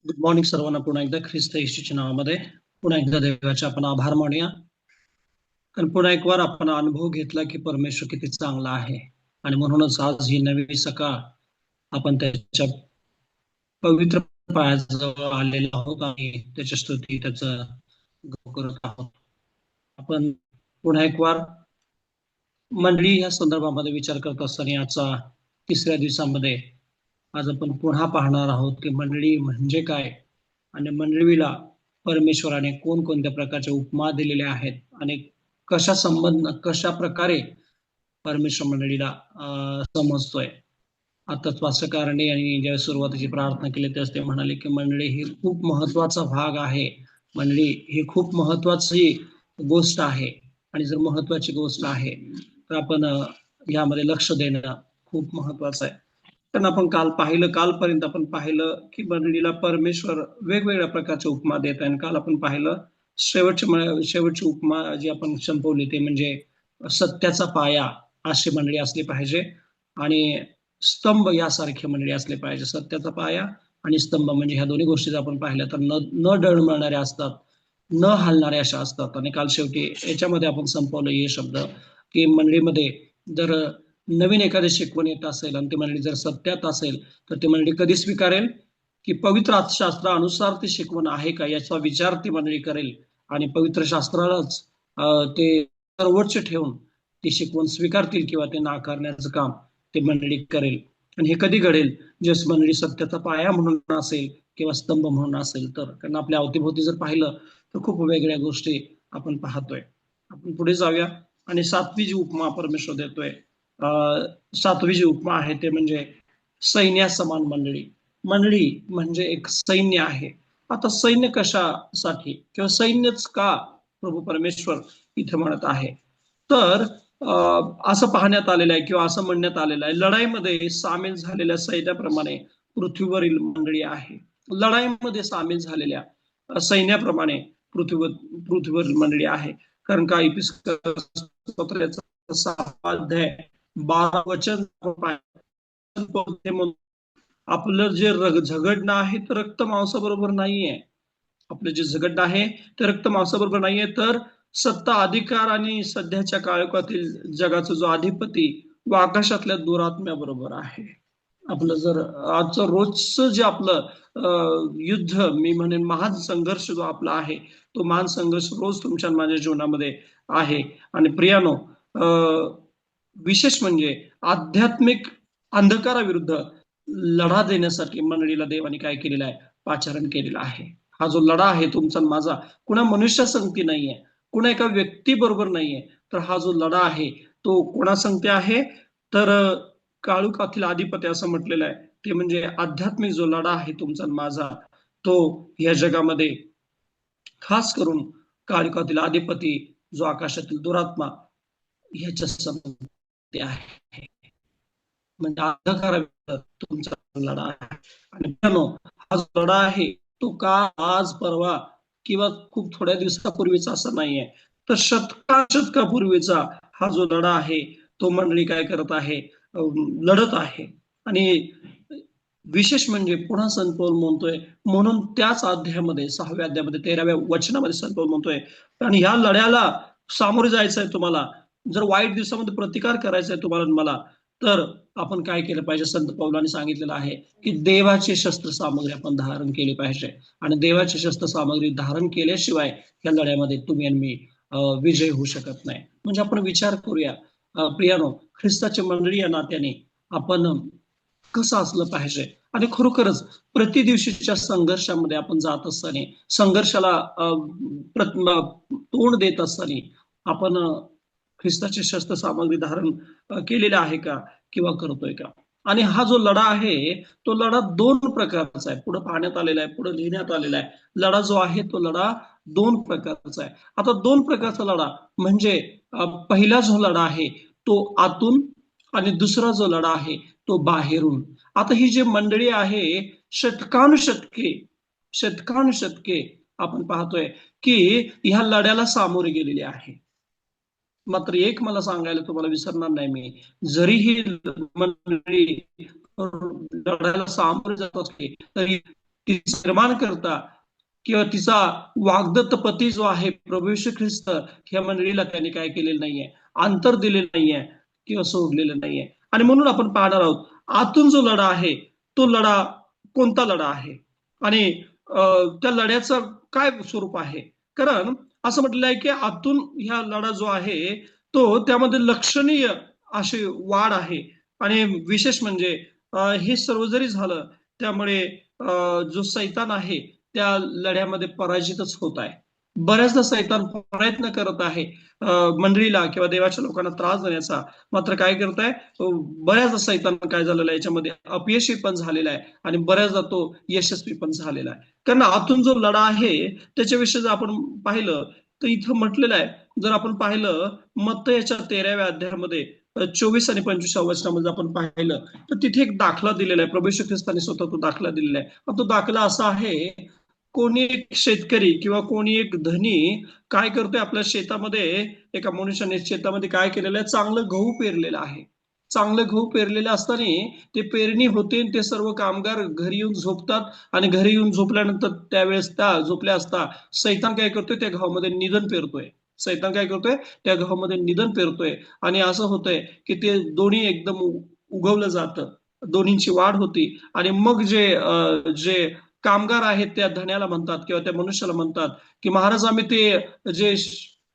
Good morning सर्वांना. पुन्हा एकदा ख्रिस्त येशूच्या नावामध्ये पुन्हा एकदा देवाचे आपण आभार मानूया. कारण पुन्हा एक वार आपण अनुभव घेतला की परमेश्वर किती चांगला आहे. आणि म्हणूनच आज ही नवी सकाळ आपण त्याच्या पवित्र पायाजवळ आलेलो आहोत आणि त्याच्या स्तुती त्याचं गौरव करत आहोत. आपण पुन्हा एक वार मंडळी या संदर्भामध्ये विचार करत असताना आजचा तिसऱ्या दिवसामध्ये आज आपण पुन्हा पाहणार आहोत की मंडळी म्हणजे काय आणि मंडळीला परमेश्वराने कोणकोणत्या प्रकारच्या उपमा दिलेल्या आहेत आणि कशा प्रकारे परमेश्वर मंडळीला समजतोय. आताच वाचकाराने आणि ज्या सुरुवातीची प्रार्थना केली त्यास ते म्हणाले की मंडळी ही खूप महत्वाचा भाग आहे. मंडळी ही खूप महत्वाची गोष्ट आहे आणि जर महत्वाची गोष्ट आहे तर आपण यामध्ये लक्ष देणं खूप महत्वाचं आहे. कारण आपण कालपर्यंत आपण पाहिलं की मंडळीला परमेश्वर वेगवेगळ्या प्रकारच्या उपमा देत आहे. आणि काल आपण पाहिलं शेवटची उपमा जी आपण संपवली ते म्हणजे सत्याचा पाया अशी मंडळी असली पाहिजे आणि स्तंभ यासारखे मंडळी असले पाहिजे. सत्याचा पाया आणि स्तंभ म्हणजे ह्या दोन्ही गोष्टी आपण पाहिल्या तर न डळमळणाऱ्या असतात, न हलणाऱ्या अशा असतात. आणि काल शेवटी याच्यामध्ये आपण संपवलं हे शब्द की मंडळीमध्ये जर नवीन एखादी शिकवण येत असेल आणि ती मंडळी जर सत्यात असेल तर ती मंडळी कधी स्वीकारेल की पवित्र शास्त्रानुसार ती शिकवण आहे का याचा विचार ती मंडळी करेल आणि पवित्र शास्त्रालाच ते सर्वोच्च ठेवून ती शिकवण स्वीकारतील किंवा ते नाकारण्याचं काम ते मंडळी करेल. आणि हे कधी घडेल जस मंडळी सत्याचा पाया म्हणून असेल किंवा स्तंभ म्हणून असेल तर. कारण आपल्या अवतीभोवती जर पाहिलं तर खूप वेगळ्या गोष्टी आपण पाहतोय. आपण पुढे जाऊया आणि सातवी जी उपमा परमेश्वर देतोय, सातवी जी उपमा आहे ते म्हणजे सैन्यासमान मंडळी. मंडळी म्हणजे एक सैन्य आहे. आता सैन्य कशासाठी किंवा सैन्यच का प्रभू परमेश्वर इथे म्हणत आहे तर असं पाहण्यात आलेलं आहे किंवा असं म्हणण्यात आलेलं आहे लढाईमध्ये सामील झालेल्या सैन्याप्रमाणे पृथ्वीवरील मंडळी आहे. लढाईमध्ये सामील झालेल्या सैन्याप्रमाणे पृथ्वीवर मंडळी आहे. कारण का एपिस्कोपाच्या 6 अध्याय 12 वचन आपलं जे झगडणं आहे तर रक्त मांसाबरोबर नाहीये. आपलं जे झगडणं आहे ते रक्त मांसाबरोबर नाहीये तर सत्ता अधिकार आणि सध्याच्या काळोखातील जगाचा जो अधिपती व आकाशातल्या दुरात्म्याबरोबर आहे. आपलं जर आजचं रोजचं जे आपलं युद्ध मी म्हणेन महान संघर्ष जो आपला आहे तो महान संघर्ष रोज तुमच्या माझ्या जीवनामध्ये आहे. आणि प्रियानो, विशेष म्हणजे आध्यात्मिक अंधकाराविरुद्ध लढा देण्यासाठी मंडळीला देवाने काय केलेलं आहे, पाचारण केलेलं आहे. हा जो लढा आहे तुमचा माझा कुणा मनुष्यासंगती नाहीये, कुणा एका व्यक्ती बरोबर नाहीये, तर हा जो लढा आहे तो कोणासंगती आहे तर काळोखातील अधिपती असं म्हटलेलं आहे. ते म्हणजे आध्यात्मिक जो लढा आहे तुमचा माझा तो या जगामध्ये खास करून काळोखातील अधिपती जो आकाशातील दुरात्मा ह्याच्या संबंधी आहे. म्हणजे अंधकाराविरुद्ध तुमचा लढा आहे. आणि हा जो लढा आहे तो का आज परवा किंवा खूप थोड्या दिवसापूर्वीचा असा नाहीये तर शतकापूर्वीचा हा जो लढा आहे तो मंडळी काय करत आहे, लढत आहे. आणि विशेष म्हणजे पुन्हा संत पौल म्हणतोय म्हणून त्याच अध्यायामध्ये 6व्या अध्यायामध्ये 13व्या वचनामध्ये संत पौल म्हणतोय आणि ह्या लढ्याला सामोरे जायचंय तुम्हाला, जर वाईट दिवसामध्ये प्रतिकार करायचा आहे तुम्हाला मला तर आपण काय केलं पाहिजे. संत पौलांनी सांगितलेलं आहे की देवाची शस्त्र सामग्री आपण धारण केली पाहिजे आणि देवाची शस्त्र सामग्री धारण केल्याशिवाय या लढ्यामध्ये तुम्ही आणि मी विजय होऊ शकत नाही. म्हणजे आपण विचार करूया प्रियानो, ख्रिस्ताची मंडळी या नात्याने आपण कसं असलं पाहिजे. आणि खरोखरच प्रतिदिवशीच्या संघर्षामध्ये आपण जात असताना संघर्षाला तोंड देत असताना आपण ख्रिस्ताची शस्त्र सामग्री धारण केलेला आहे का किंवा करतोय का. आणि हा जो लढा आहे तो लढा 2 प्रकारचा आहे. पुढे पाहण्यात आलेला आहे, पुढे लिहिण्यात आलेला आहे. लढा जो आहे तो लढा 2 प्रकारचा आहे. आता 2 प्रकारचा लढा म्हणजे पहिला जो लढा आहे तो आतून आणि दुसरा जो लढा आहे तो बाहेरून. आता ही जी मंडळी आहे शतकानुशतके आपण पाहतोय की ह्या लढ्याला सामोरे गेलेली आहे. मात्र एक मला सांगायला तुम्हाला विसरणार नाही मी, जरी ही मंडळी लढायला सामोरे जात असते तरी तिचा निर्माण करता किंवा तिचा वाग्दत्त पती जो आहे प्रभू येशू ख्रिस्त, ह्या मंडळीला त्यांनी काय केलेलं नाहीये, अंतर दिलेलं नाहीये किंवा सोडलेलं नाहीये. आणि म्हणून आपण पाहणार आहोत आतून जो लढा आहे तो लढा कोणता लढा आहे आणि त्या लढ्याचं काय स्वरूप आहे. कारण असं म्हटलं आहे की आतून ह्या लढा जो आहे तो त्यामध्ये लक्षणीय अशी वाढ आहे. आणि विशेष म्हणजे हे सर्व जरी झालं त्यामुळे जो सैतान आहे त्या लढ्यामध्ये पराजितच होत आहे. बऱ्याचदा सैतान प्रयत्न करत आहे मंडळीला किंवा देवाच्या लोकांना त्रास देण्याचा. मात्र काय करत आहे, बऱ्याचदा सैतान काय झालेलं आहे याच्यामध्ये अपयशी पण झालेला आहे आणि बऱ्याचदा तो यशस्वी पण झालेला आहे. कारण आतून जो लढा आहे त्याच्याविषयी जर आपण पाहिलं तर इथं म्हटलेलं आहे, जर आपण पाहिलं मत्तयाच्या 13व्या अध्यायामध्ये 24 आणि 25 वचनामध्ये आपण पाहिलं तर तिथे एक दाखला दिलेला आहे. प्रभू येशू ख्रिस्ताने स्वतः तो दाखला दिलेला आहे. तो दाखला असा आहे, कोणी एक शेतकरी किंवा कोणी एक धनी काय करतोय आपल्या शेतामध्ये, एका मनुष्याने शेतामध्ये काय केलेलं आहे, चांगलं गहू पेरलेलं आहे. चांगलं गहू पेरलेलं असताना ते पेरणी होते, ते सर्व कामगार घरी येऊन झोपतात आणि घरी येऊन झोपल्यानंतर त्यावेळेस त्या झोपल्या असता सैतान काय करतोय, त्या गव्हामध्ये निधन पेरतोय. सैतान काय करतोय, त्या गव्हामध्ये निधन पेरतोय आणि असं होतंय की ते दोन्ही एकदम उगवलं जातं, दोन्हींची वाढ होती. आणि मग जे कामगार आहेत त्या धन्याला म्हणतात किंवा त्या मनुष्याला म्हणतात की महाराज आम्ही ते जे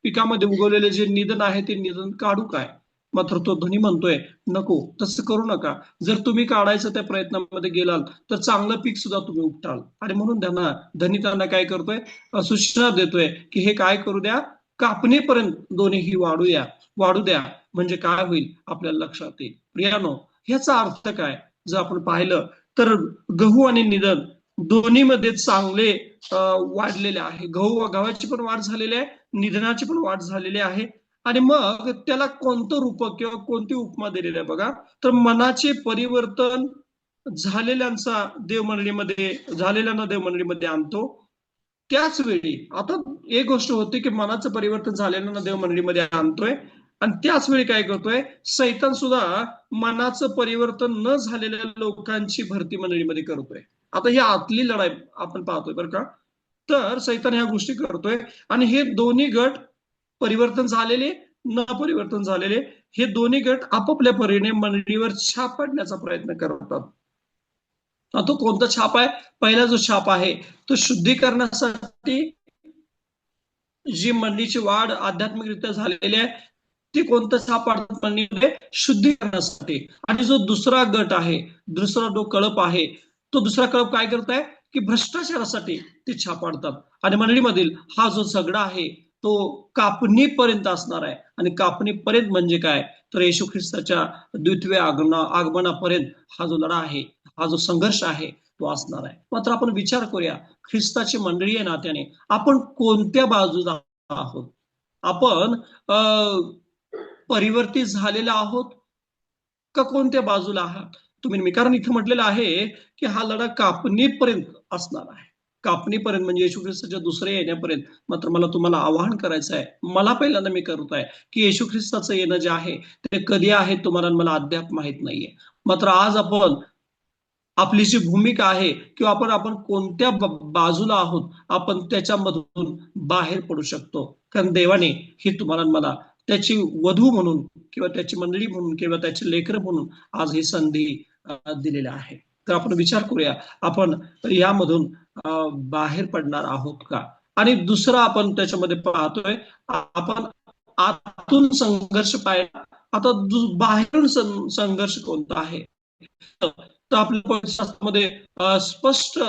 पिकामध्ये उगवलेले जे निधन आहे ते निधन काढू काय. मात्र तो धनी म्हणतोय नको, तसं करू नका. जर तुम्ही काढायचं त्या प्रयत्नामध्ये गेलाल तर चांगलं पीक सुद्धा तुम्ही उपटाल. आणि म्हणून धनी त्यांना काय करतोय, सूचना देतोय की हे काय करू द्या, कापणीपर्यंत दोन्हीही वाढू द्या. म्हणजे काय होईल आपल्याला लक्षात येईल. प्रियानो, ह्याचा अर्थ काय जर आपण पाहिलं तर गहू आणि निधन दोन्हीमध्ये चांगले वाढलेले आहे. गव्हाची पण वाढ झालेली आहे, निधनाची पण वाढ झालेली आहे. आणि मग त्याला कोणतं रूपक किंवा कोणती उपमा दिलेली आहे बघा, तर मनाचे परिवर्तन झालेल्यांचा झालेल्यांना देव मंडळीमध्ये आणतो. त्याच वेळी आता एक गोष्ट होती की मनाचं परिवर्तन झालेल्यांना देव मंडळीमध्ये आणतोय आणि त्याच वेळी काय करतोय, सैतान सुद्धा मनाचं परिवर्तन न झालेल्या लोकांची भरती मंडळीमध्ये करतोय. आता ही आतली लढाई आपण पाहतोय बरं का. तर सैतान ह्या गोष्टी करतोय आणि हे दोन्ही गट, परिवर्तन झालेले न परिवर्तन झालेले, हे दोन्ही गट आपापल्या परीने मंडळीवर छाप पाडण्याचा प्रयत्न करतात. तो कोणता छाप आहे, पहिला जो छाप आहे तो शुद्धीकरणासाठी, जी मंडळीची वाढ आध्यात्मिकरित्या झालेली आहे ती कोणतं छाप पाडतात मंडळीमध्ये, शुद्धीकरणासाठी. आणि जो दुसरा गट आहे, दुसरा जो कळप आहे, तो दुसरा कळप काय करताय की भ्रष्टाचारासाठी ते छाप पाडतात. आणि मंडळीमधील हा जो झगडा आहे तो कापणीपर्यंत असणार आहे. आणि कापणीपर्यंत म्हणजे काय, तर येशू ख्रिस्ताच्या द्वितीय आगमनापर्यंत हा जो लढा आहे, हा जो संघर्ष आहे तो असणार आहे. मात्र आपण विचार करूया, ख्रिस्ताची मंडळी आहे नात्याने आपण कोणत्या बाजूला आहोत. आपण परिवर्तित झालेला आहोत का कोणत्या बाजूला आहात तुम्ही. मी कारण इथे म्हटलेलं आहे की हा लढा कापणीपर्यंत असणार आहे. कापणीपर्यंत म्हणजे येशू ख्रिस्ताच्या दुसऱ्या येण्यापर्यंत. मात्र मला तुम्हाला आवाहन करायचं आहे, मला पहिल्यांदा मी करत आहे की येशू ख्रिस्ताचं येणं जे आहे ते कधी आहे तुम्हाला मला अद्याप माहित नाहीये. मात्र आज आपण आपली जी भूमिका आहे किंवा आपण कोणत्या बाजूला आहोत आपण त्याच्यामधून बाहेर पडू शकतो. कारण देवाने ही तुम्हाला मला त्याची वधू म्हणून किंवा त्याची मंडळी म्हणून किंवा त्याचे लेकर म्हणून आज ही संधी दिलेली आहे. तर आपण विचार करूया, आपण यामधून बाहेर पडणार आहोत का. आणि दुसरा आपण त्याच्यामध्ये पाहतोय, आपण आतून संघर्ष पाहिला, आता बाहेरून संघर्ष कोणता आहे तर आपल्या शास्त्रामध्ये स्पष्ट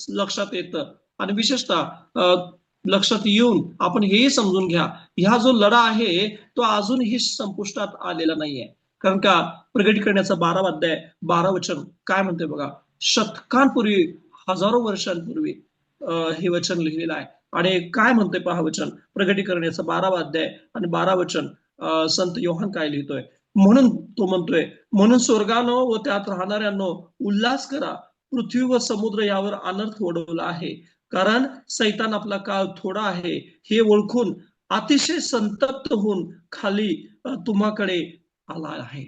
लक्षात येतं. आणि विशेषतः लक्षात येऊन आपण हेही समजून घ्या, ह्या जो लढा आहे तो अजूनही संपुष्टात आलेला नाहीये. कारण का, प्रगट करण्याचा 12 अध्याय 12 वचन काय म्हणते बघा, शतकांपूर्वी, हजारो वर्षांपूर्वी हे वचन लिहिलेलं आहे. आणि काय म्हणते पहा वचन, प्रगटी करण्याचा 12 अध्याय आणि 12 वचन, संत योहान काय लिहितोय, म्हणून तो म्हणतोय, म्हणून स्वर्गानो व त्यात राहणाऱ्यांनो उल्हास करा, पृथ्वी व समुद्र यावर अनर्थ ओढवला आहे. कारण सैतान आपला काळ थोडा आहे हे ओळखून अतिशय संतप्त होऊन खाली तुम्हाकडे आला आहे.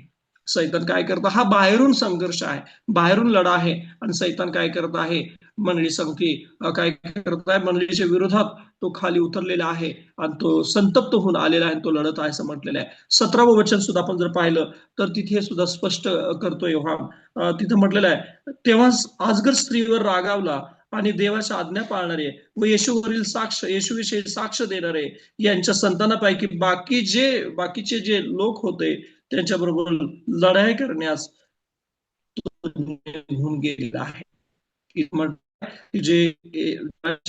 सैतान काय करतं, हा बाहेरून संघर्ष आहे, बाहेरून लढा आहे. आणि सैतान काय करत आहे, मंडळी सांगते, काय करत आहे, मंडळीच्या विरोधात तो खाली उतरलेला आहे आणि तो संतप्त होऊन आलेला आहे, तो लढत आहे असं म्हटलेलं आहे. 17वं वचन सुद्धा आपण जर पाहिलं तर तिथे सुद्धा स्पष्ट करतोय योहान. तिथे म्हटलेलं आहे, तेव्हा आजगर स्त्रीवर रागावला आणि देवाच्या आज्ञा पाळणारे व येशूवरील साक्ष, येशूविषयी साक्ष देणारे यांच्या संतानापैकी बाकीचे जे लोक होते त्यांच्याबरोबर लढाई करण्यास निघून गेलेला आहे. जे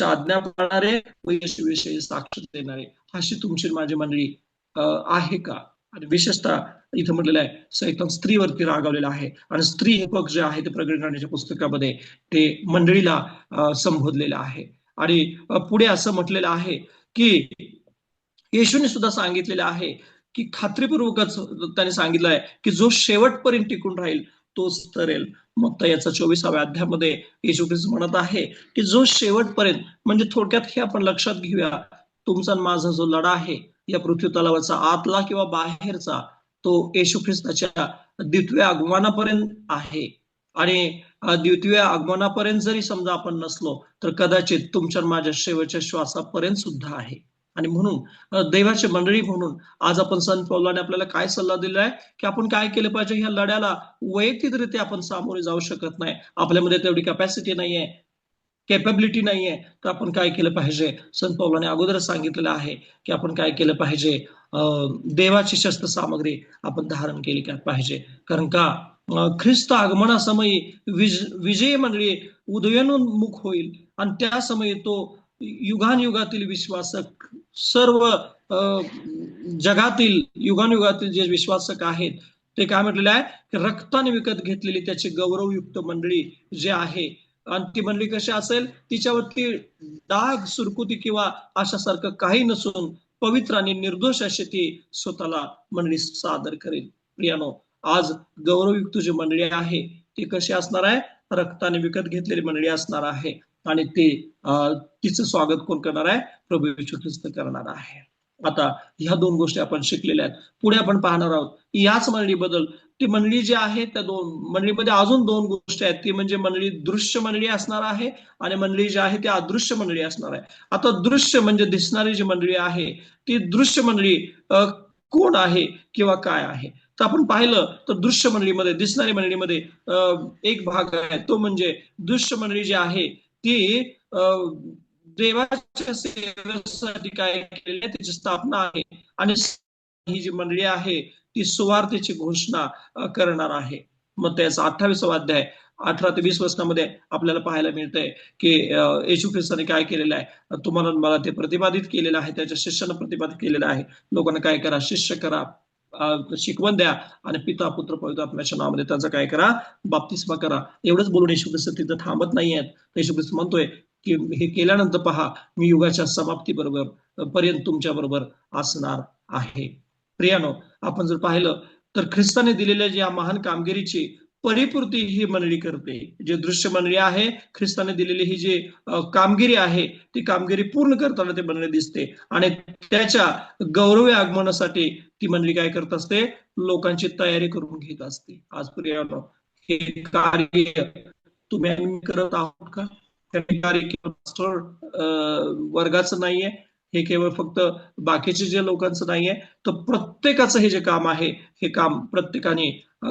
आज्ञा पाळणारे व येशूविषयी साक्ष देणारे, अशी तुमची माझी मंडळी आहे का? आणि विशेषतः इथं म्हटलेलं आहे, सैतान स्त्रीवरती रागावलेला आहे आणि स्त्री हे पक्ष जे आहे ते प्रकटण्याच्या पुस्तकामध्ये ते मंडळीला संबोधलेलं आहे. आणि पुढे असं म्हटलेलं आहे की येशूने सुद्धा सांगितलेलं आहे की खात्रीपूर्वकच त्याने सांगितलं आहे की जो शेवटपर्यंत टिकून राहील तोच तरेल. मग याचा 24व्या अध्यायामध्ये येशू ख्रिस्त म्हणत आहे की जो शेवटपर्यंत, म्हणजे थोडक्यात हे आपण लक्षात घेऊया, तुमचा माझा जो लढा आहे या पृथ्वी तलावाचा, आतला किंवा बाहेरचा, तो येशू ख्रिस्ताच्या द्वितीय आगमनापर्यंत आहे. आणि द्वितीय आगमनापर्यंत जरी समजा आपण नसलो तर कदाचित तुमच्या माझ्या शेवटच्या श्वासापर्यंत सुद्धा आहे. आणि म्हणून देवाची मंडळी म्हणून आज आपण संत पौलाने आपल्याला काय सल्ला दिलाय की आपण काय केलं पाहिजे, ह्या लढ्याला वैयक्तिकरित्या आपण सामोरे जाऊ शकत नाही, आपल्यामध्ये तेवढी कॅपॅसिटी नाहीये, कॅपेबिलिटी नाहीये, तर आपण काय केलं पाहिजे, संत पौलाने अगोदरच सांगितलेलं आहे की आपण काय केलं पाहिजे, देवाची शस्त्र सामग्री आपण धारण केली काय पाहिजे. कारण का ख्रिस्त आगमनासमयी विजयी मंडळी उदयोन्मुख होईल आणि त्या समयी तो युगानुयुगातील विश्वासक, सर्व जगातील युगानुयुगातील जे विश्वासक आहेत ते काय म्हटलेलं आहे की रक्ताने विकत घेतलेली त्याची गौरवयुक्त मंडळी जे आहे, आणि ती मंडळी कशी असेल, तिच्यावरती डाग सुरकुती किंवा अशासारखं काही नसून पवित्र आणि निर्दोष अशी ती स्वतःला मंडळी सादर करेल. प्रियानो, आज गौरवयुक्त जी मंडळी आहे ती कशी असणार आहे, रक्ताने विकत घेतलेली मंडळी असणार आहे. आणि ते तिचं स्वागत कोण करणार आहे, प्रभू येशू ख्रिस्त करणार आहे. आता ह्या दोन गोष्टी आपण शिकलेल्या आहेत. पुढे आपण पाहणार आहोत याच मंडळीबद्दल. ती मंडळी जी आहे त्या दोन मंडळीमध्ये अजून दोन गोष्टी आहेत, ती म्हणजे मंडळी दृश्य मंडळी असणार आहे आणि मंडळी जी आहे ती अदृश्य मंडळी असणार आहे. आता दृश्य म्हणजे दिसणारी जी मंडळी आहे ती दृश्य मंडळी कोण आहे किंवा काय आहे, तर आपण पाहिलं तर दृश्य मंडळीमध्ये, दिसणारी मंडळीमध्ये एक भाग आहे, तो म्हणजे दृश्य मंडळी जी आहे ती देवाच्या सेवेसाठी काय केलेली त्याची स्थापना आहे. आणि ही जी मंडळी आहे ती सुवार्तेची घोषणा करणार आहे. मग त्याचा 28वा अध्याय 18 ते 20 वचनामध्ये आपल्याला पाहायला मिळतंय की येशू ख्रिस्ताने काय केलेलं आहे, तुम्हाला मला ते प्रतिपादित केलेलं आहे, त्याच्या शिष्यानं प्रतिपादित केलेलं आहे. लोकांना काय करा, शिष्य करा, शिकवण द्या आणि पिता पुत्र पवित्र आत्म्याच्या नावामध्ये त्यांचा काय करा, बाप्तिस्मा करा. एवढंच बोलून येशू ख्रिस्त तिथं थांबत नाहीयेत. येशू ख्रिस्त म्हणतोय की हे केल्यानंतर पहा, मी युगाच्या समाप्ती बरोबर पर्यंत तुमच्या बरोबर असणार आहे. प्रियानो, आपण जर पाहिलं तर ख्रिस्ताने दिलेल्या ज्या महान कामगिरीची परिपूर्ती ही मंडळी करते. जे दृश्य मंडळी आहे, ख्रिस्ताने दिलेली ही जी कामगिरी आहे ती कामगिरी पूर्ण करताना ते मंडळी दिसते. आणि त्याच्या गौरवी आगमनासाठी ती मंडळी काय करत असते, लोकांची तयारी करून घेत असते. आज प्रियानो, हे कार्य तुम्ही आम्ही करत आहोत का? वर्गाचं नाहीये, हे केवळ फक्त बाकीचे जे लोकांचं नाहीये, तर प्रत्येकाचं हे जे काम आहे हे काम प्रत्येकाने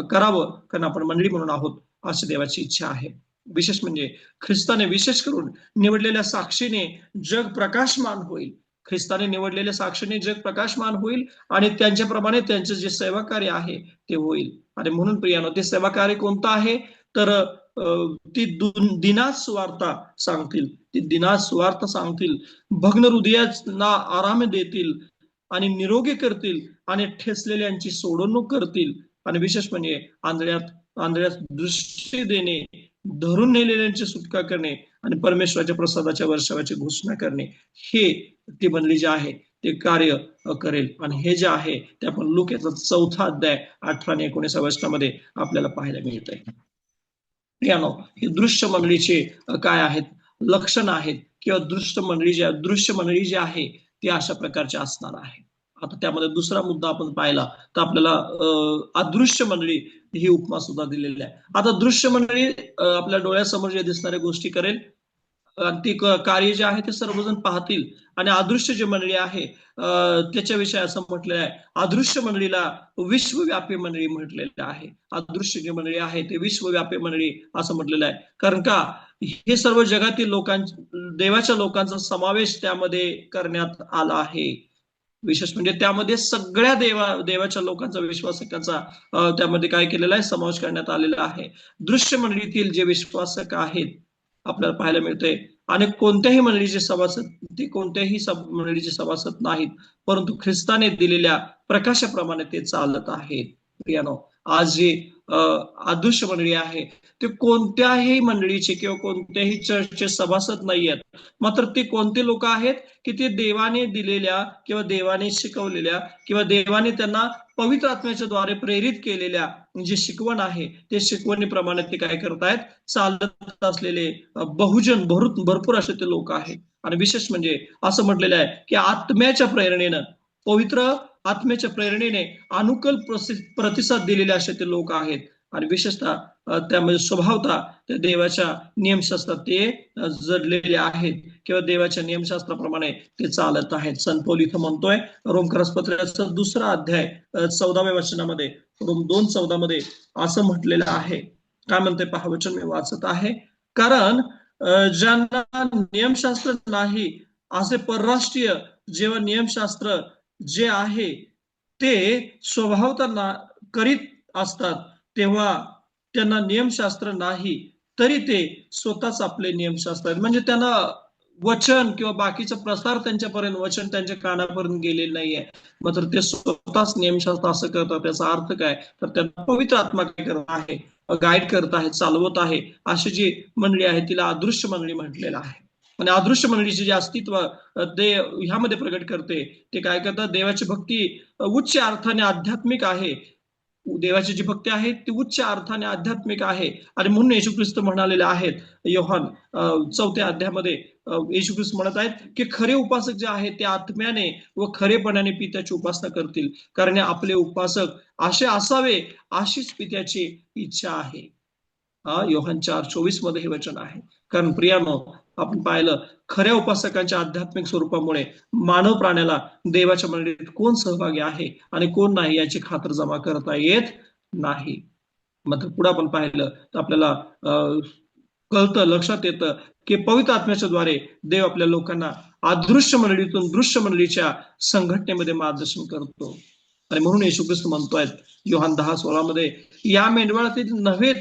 करावं, कारण आपण मंडळी म्हणून आहोत अशी देवाची इच्छा आहे. विशेष म्हणजे ख्रिस्ताने विशेष करून निवडलेल्या साक्षीने जग प्रकाशमान होईल. ख्रिस्ताने निवडलेल्या साक्षीने जग प्रकाशमान होईल आणि त्यांच्याप्रमाणे त्यांचं जे सेवाकार्य आहे ते होईल. आणि म्हणून प्रियानो, ते सेवाकार्य कोणतं आहे, तर ती दिनात सुवार्ता सांगतील, ती दिनात सुवार्ता सांगतील, भग्न हृदयांना आराम देतील आणि निरोगी करतील आणि ठेचलेल्यांची सोडवणूक करतील. आणि विशेष म्हणजे आंधळ्यास दृष्टी देणे, धरून नेलेल्यांची सुटका करणे आणि परमेश्वराच्या प्रसादाच्या वर्षावाची घोषणा करणे, हे ती मंडळी जे आहे ते कार्य करेल. आणि हे जे आहे ते आपण लूकाचा 4 अध्याय 18 आणि 19 वचनामध्ये आपल्याला पाहायला मिळतंय. हे दृश्य मंडळीचे काय आहेत, लक्षण आहेत, किंवा दृश्य मंडळी जी आहे ती अशा प्रकारची असणार आहे. आता त्यामध्ये दुसरा मुद्दा आपण पाहिला तर आपल्याला अदृश्य मंडळी ही उपमा सुद्धा दिलेली आहे. आता दृश्य मंडळी आपल्या डोळ्यासमोर जे दिसणाऱ्या गोष्टी करेल आणि ती कार्य जे आहे ते सर्वजण पाहतील. आणि अदृश्य जी मंडळी आहे त्याच्याविषयी असं म्हटलेलं आहे, अदृश्य मंडळीला विश्वव्यापी मंडळी म्हटलेलं आहे. अदृश्य जी मंडळी आहे ते विश्वव्यापी मंडळी असं म्हटलेलं आहे. कारण का हे सर्व जगातील देवाच्या लोकांचा समावेश त्यामध्ये करण्यात आला आहे. विशेष म्हणजे त्यामध्ये सगळ्या देवाच्या लोकांचा, विश्वासकांचा त्यामध्ये काय केलेला आहे, समावेश करण्यात आलेला आहे. दृश्य मंडळीतील जे विश्वासक आहेत आपल्याला पाहायला मिळते आणि कोणत्याही मंडळीचे सभासद, ते कोणत्याही मंडळीचे सभासद नाहीत, परंतु ख्रिस्ताने दिलेल्या प्रकाशाप्रमाणे ते चालत आहेत. प्रियानो, आज जी अदृश्य मंडळी आहे ते कोणत्याही मंडळीचे किंवा कोणत्याही चर्चचे सभासद नाही आहेत, मात्र ते कोणते लोक आहेत की ते देवाने दिलेल्या किंवा देवाने शिकवलेल्या किंवा देवाने त्यांना पवित्र आत्म्याच्या द्वारे प्रेरित केलेल्या जे शिकवण आहे ते शिकवणीप्रमाणे ते काय करतायत, चालत असलेले बहुजन भरपूर असे ते लोक आहेत. आणि विशेष म्हणजे असं म्हटलेलं आहे की आत्म्याच्या प्रेरणेनं, पवित्र आत्म्याच्या प्रेरणेने अनुकूल प्रतिसाद दिलेले असे ते लोक आहेत. आणि विशेषतः त्यामध्ये स्वभावतः त्या देवाच्या नियमशास्त्रात ते जडलेले आहेत किंवा देवाच्या नियमशास्त्राप्रमाणे ते चालत आहेत. संत पौल इथं म्हणतोय रोमकरासपत्राचा 2 अध्याय 14व्या वचनामध्ये, रोम 2:14 मध्ये असं म्हटलेलं आहे. काय म्हणते पहा वचन, मी वाचत आहे. कारण ज्यांना नियमशास्त्र नाही असे परराष्ट्रीय जेव्हा नियमशास्त्र जे आहे ते स्वभावतः करीत असतात, तेव्हा त्यांना नियमशास्त्र नाही तरी ते स्वतःच आपले नियमशास्त्र आहेत. म्हणजे त्यांना वचन किंवा बाकीचा प्रसार त्यांच्यापर्यंत, वचन त्यांच्या कानापर्यंत गेलेलं नाहीये, मात्र ते स्वतःच नियमशास्त्र असं करतात. त्याचा अर्थ काय, तर त्यांना पवित्र आत्मा काय करत आहे, गाईड करत आहे, चालवत आहे. अशी जी मंडळी आहे तिला अदृश्य मंडळी म्हटलेलं आहे. आणि अदृश्य मंडळीचे जे अस्तित्व ते ह्यामध्ये प्रगट करते, ते काय करतात, देवाची भक्ती उच्च अर्थाने आध्यात्मिक आहे. देवाची जी भक्ती आहे ती उच्च अर्थाने आध्यात्मिक आहे. आणि म्हणून येशू ख्रिस्त म्हणालेले आहेत योहान 4 अध्यायामध्ये, येशू ख्रिस्त म्हणत आहेत की खरे उपासक जे आहेत ते आत्म्याने व खरेपणाने पित्याची उपासना करतील, कारण आपले उपासक असे असावे अशीच पित्याची इच्छा आहे. योहान 4:24 मध्ये हे वचन आहे. कारण प्रियानो, आपण पाहिलं खऱ्या उपासकांच्या आध्यात्मिक स्वरूपामुळे मानव प्राण्याला देवाच्या मंडळीत कोण सहभागी आहे आणि कोण नाही याची खातर जमा करता येत नाही. मात्र पुढे आपण पाहिलं तर आपल्याला कळतं, लक्षात येतं की पवित्र आत्म्याच्या द्वारे देव आपल्या लोकांना अदृश्य मंडळीतून दृश्य मंडळीच्या संघटनेमध्ये मार्गदर्शन करतो. आणि म्हणून येशू ख्रिस्त म्हणतोय योहान 10:16 मध्ये, या मेंढपाळातील नव्हे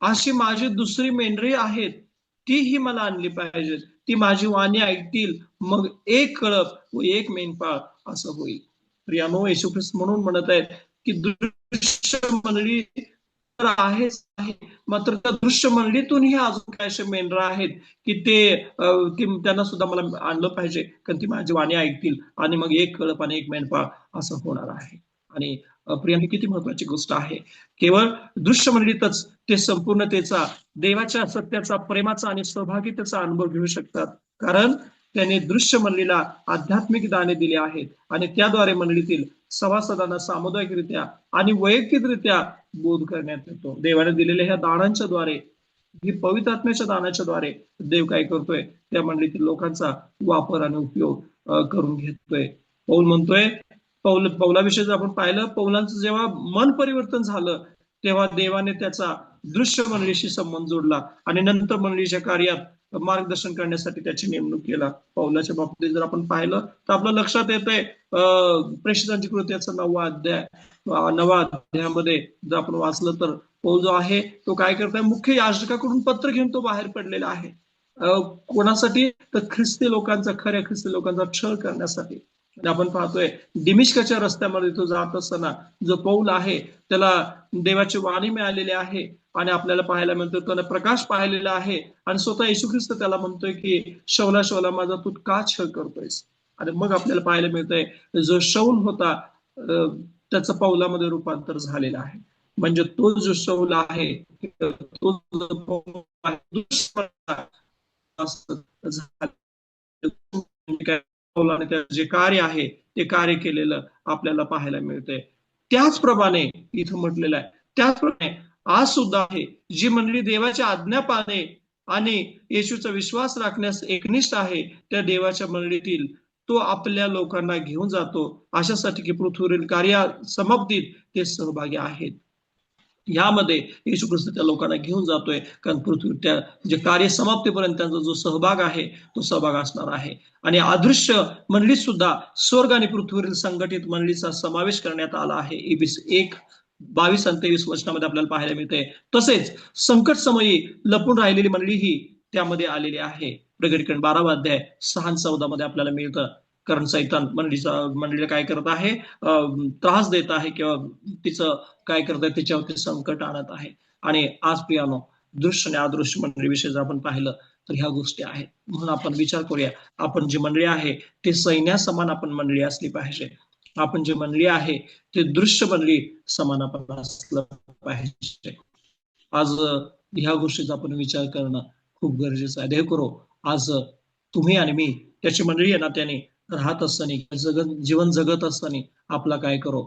अशी माझी दुसरी मेंढरी आहेत, तीही मला आणली पाहिजेत. ती माझी वाणी ऐकतील, मग एक कळप व एक मेंढपाळ असं होईल. प्रियानो, येशू ख्रिस्त म्हणून म्हणत आहेत की दृश्य मंडळी तर आहेच आहे, मात्र त्या दृश्य मंडळीतूनही अजून काय असे मेंढरा आहेत की ते त्यांना सुद्धा मला आणलं पाहिजे, कारण ती माझी वाणी ऐकतील आणि मग एक कळप आणि एक मेंढपाळ असं होणार आहे. आणि प्रिया, किती महत्वाची गोष्ट आहे. केवळ दृश्य मंडळीतच ते संपूर्णतेचा, देवाच्या सत्याचा, प्रेमाचा आणि सहभागितेचा अनुभव घेऊ शकतात, कारण त्याने दृश्य मंडळीला आध्यात्मिक दाने दिले आहेत आणि त्याद्वारे मंडळीतील सभासदांना सामुदायिकरित्या आणि वैयक्तिकरित्या बोध करण्यात येतो. देवाने दिलेल्या ह्या दानांच्या द्वारे, ही पवित्र आत्म्याच्या दानाच्या द्वारे देव काय करतोय, त्या मंडळीतील लोकांचा वापर आणि उपयोग करून घेतोय. पौल म्हणतोय, पौलाविषयी जर आपण पाहिलं, पौलांचं जेव्हा मन परिवर्तन झालं तेव्हा देवाने त्याचा दृश्य मंडळीशी संबंध जोडला आणि नंतर मंडळीच्या कार्यात मार्गदर्शन करण्यासाठी त्याची नेमणूक केला. पौलाच्या बाबतीत जर आपण पाहिलं तर आपल्या लक्षात येतंय प्रेषितांची कृत्याचा 9वा अध्यायामध्ये जर आपण वाचलं तर पौल जो आहे तो काय करताय, मुख्य याजकाकडून पत्र घेऊन तो बाहेर पडलेला आहे. कोणासाठी, तर ख्रिस्ती लोकांचा, खऱ्या ख्रिस्ती लोकांचा छळ करण्यासाठी. आपण पाहतोय दिमिश्कच्या रस्त्यामध्ये तो जात असताना जो पौल आहे त्याला देवाची वाणी मिळालेली आहे आणि आपल्याला पाहायला मिळतो त्याला प्रकाश पाहिलेला आहे आणि स्वतः येशू ख्रिस्त त्याला म्हणतोय की शौला शौला माझा तू का छळ करतोयस. आणि मग आपल्याला पाहायला मिळतंय जो शौल होता त्याचं पौलामध्ये रूपांतर झालेलं आहे. म्हणजे तो जो शौल आहे तो आणि त्याचं जे कार्य आहे ते कार्य केलेलं आपल्याला पाहायला मिळतंय. त्याचप्रमाणे इथं म्हटलेलं आहे, त्याचप्रमाणे आज सुद्धा आहे जी मंडळी देवाच्या आज्ञा पाळणे आणि येशूचा विश्वास राखण्यास एकनिष्ठ आहे, त्या देवाच्या मंडळीतील तो आपल्या लोकांना घेऊन जातो, अशासाठी की पृथ्वीवरील कार्य समाप्तीत ते सहभागी आहेत. यामध्ये येशू ख्रिस्त त्या लोकांना घेऊन जातोय, कारण पृथ्वी त्या जे कार्य समाप्तीपर्यंत त्यांचा जो सहभाग आहे तो सहभाग असणार आहे. आणि अदृश्य मंडळीत सुद्धा स्वर्ग आणि पृथ्वीवरील संघटित मंडळीचा समावेश करण्यात आला आहे. एबीस 1:22 आणि 23 वचनामध्ये आपल्याला पाहायला मिळते. तसेच संकट समयी लपून राहिलेली मंडळी ही त्यामध्ये आलेली आहे. प्रकटीकरण 12 अध्याय 6-14 मध्ये आपल्याला मिळतं. कारण सैतान मंडळीला काय करत आहे, त्रास देत आहे किंवा तिचं काय करत आहे, त्याच्यावरती संकट आणत आहे. आणि आज प्रियानो, दृश्य आणि अदृश्य मंडळीविषयी जर आपण पाहिलं तर ह्या गोष्टी आहेत. म्हणून आपण विचार करूया, आपण जी मंडळी आहे ते सैन्यासमान आपण मंडळी असली पाहिजे. आपण जी मंडळी आहे ते दृश्य मंडळी समान आपण असलं पाहिजे. आज ह्या गोष्टीचा आपण विचार करणं खूप गरजेचं आहे. देव करो आज तुम्ही आणि मी त्याची मंडळी आहे ना, त्याने राहत असताना जीवन जगत असताना आपला काय करो,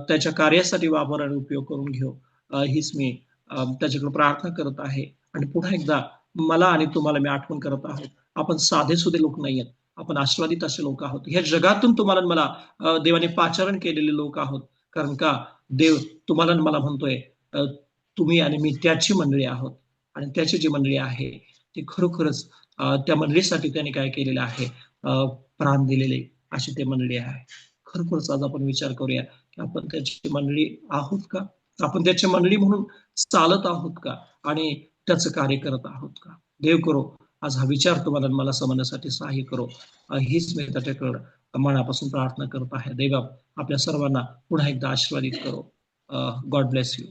त्याच्या कार्यासाठी वापर आणि उपयोग करून घेऊ, हीच मी त्याच्याकडे प्रार्थना करत आहे. आणि पुन्हा एकदा मला आणि तुम्हाला मी आठवण करत आहोत, आपण साधे सुधे लोक नाही आहेत, आपण आशीर्वादित असे लोक आहोत. ह्या जगातून तुम्हाला मला देवाने पाचारण केलेले लोक आहोत. कारण का देव तुम्हाला मला म्हणतोय, तुम्ही आणि मी त्याची मंडळी आहोत. आणि त्याची जी मंडळी आहे ती खरोखरच त्या मंडळीसाठी त्याने काय केलेलं आहे, प्राण दिलेले अशी ते मंडळी आहे. खरोखरच आज आपण विचार करूया की आपण त्याची मंडळी आहोत का, आपण त्याची मंडळी म्हणून चालत आहोत का, आणि त्याचं कार्य करत आहोत का. देव करो आज हा विचार तुम्हाला मला समजण्यासाठी सहाय्य करो, हीच मी त्याच्याकडे मनापासून प्रार्थना करत आहे. देव आपल्या सर्वांना पुन्हा एकदा आशीर्वादित करो. God bless you.